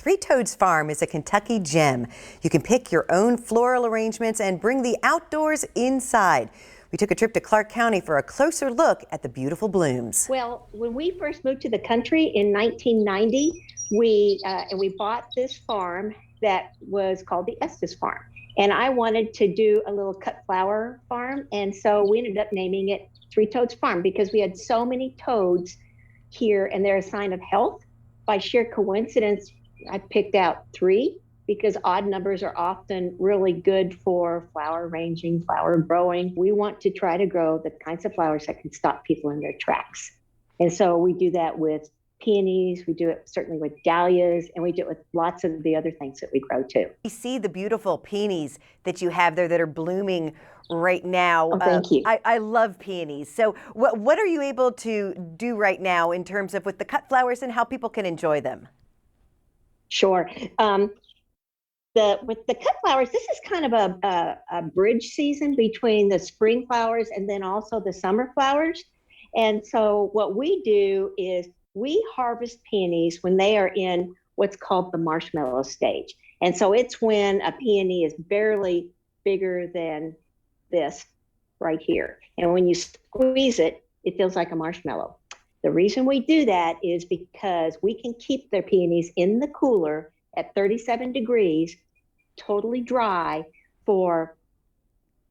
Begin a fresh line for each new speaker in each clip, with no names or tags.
Three Toads Farm is a Kentucky gem. You can pick your own floral arrangements and bring the outdoors inside. We took a trip to Clark County for a closer look at the beautiful blooms.
Well, when we first moved to the country in 1990, we bought this farm that was called the Estes Farm. And I wanted to do a little cut flower farm. And so we ended up naming it Three Toads Farm because we had so many toads here and they're a sign of health. By sheer coincidence, I picked out three because odd numbers are often really good for flower arranging, flower growing. We want to try to grow the kinds of flowers that can stop people in their tracks. And so we do that with peonies, we do it certainly with dahlias, and we do it with lots of the other things that we grow too.
We see the beautiful peonies that you have there that are blooming right now.
Oh, thank you.
I love peonies. So what are you able to do right now in terms of with the cut flowers and how people can enjoy them?
Sure. With the cut flowers, this is kind of a bridge season between the spring flowers and then also the summer flowers. And so what we do is we harvest peonies when they are in what's called the marshmallow stage. And so it's when a peony is barely bigger than this right here. And when you squeeze it, it feels like a marshmallow. The reason we do that is because we can keep their peonies in the cooler at 37 degrees, totally dry for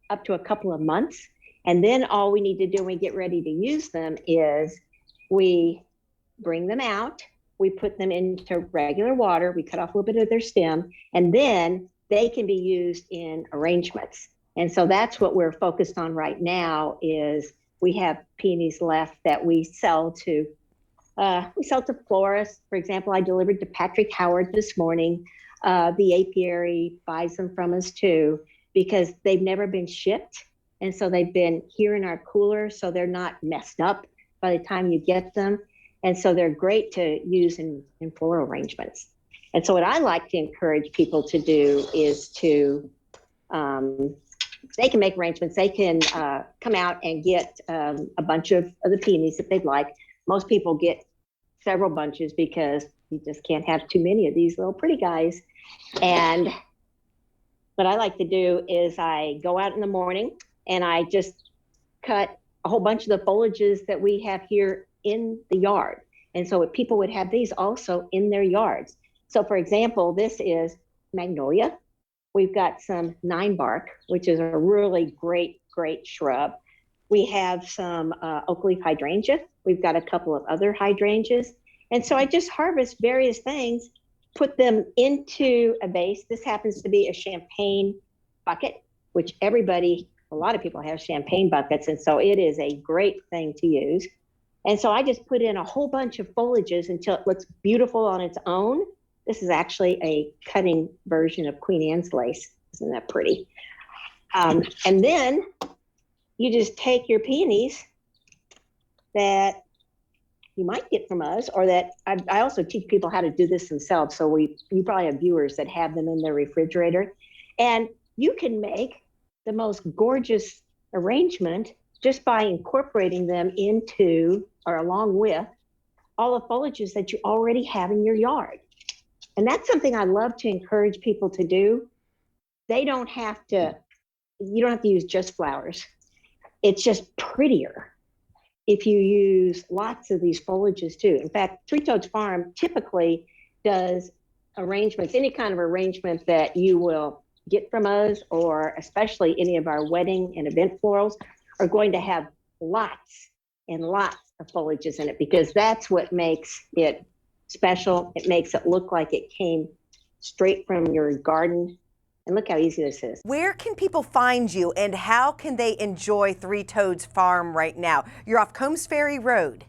up to a couple of months. And then all we need to do when we get ready to use them is we bring them out, we put them into regular water, we cut off a little bit of their stem, and then they can be used in arrangements. And so that's what we're focused on right now is we have peonies left that we sell to florists. For example, I delivered to Patrick Howard this morning. The apiary buys them from us too because they've never been shipped. And so they've been here in our cooler, so they're not messed up by the time you get them. And so they're great to use in floral arrangements. And so what I like to encourage people to do is to, they can make arrangements. They can come out and get a bunch of the peonies if they'd like. Most people get several bunches because you just can't have too many of these little pretty guys. And what I like to do is I go out in the morning and I just cut a whole bunch of the foliages that we have here in the yard. And so people would have these also in their yards. So for example, this is magnolia. We've got some 9-bark, which is a really great shrub. We have some oak leaf hydrangea. We've got a couple of other hydrangeas. And so I just harvest various things, put them into a vase. This happens to be a champagne bucket, which a lot of people have champagne buckets. And so it is a great thing to use. And so I just put in a whole bunch of foliages until it looks beautiful on its own. This is actually a cutting version of Queen Anne's lace. Isn't that pretty? And then you just take your peonies that you might get from us, or that I also teach people how to do this themselves. So you probably have viewers that have them in their refrigerator. And you can make the most gorgeous arrangement just by incorporating them into or along with all the foliages that you already have in your yard. And that's something I love to encourage people to do. You don't have to use just flowers. It's just prettier if you use lots of these foliages too. In fact, Three Toads Farm typically does arrangements, any kind of arrangement that you will get from us, or especially any of our wedding and event florals, are going to have lots and lots of foliages in it because that's what makes it special. It makes it look like it came straight from your garden. And look how easy this is.
Where can people find you and how can they enjoy Three Toads Farm right now? You're off Combs Ferry Road.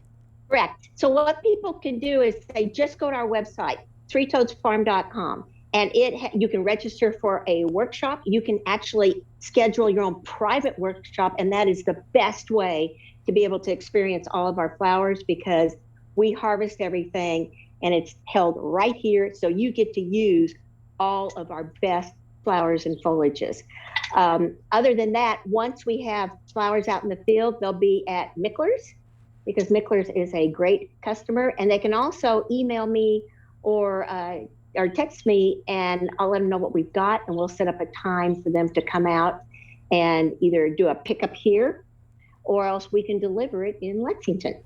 Correct. So what people can do is they just go to our website, threetoadsfarm.com, and you can register for a workshop. You can actually schedule your own private workshop, and that is the best way to be able to experience all of our flowers because we harvest everything and it's held right here. So you get to use all of our best flowers and foliages. Other than that, once we have flowers out in the field, they'll be at Mickler's because Mickler's is a great customer, and they can also email me or or text me, and I'll let them know what we've got, and we'll set up a time for them to come out and either do a pickup here, or else we can deliver it in Lexington.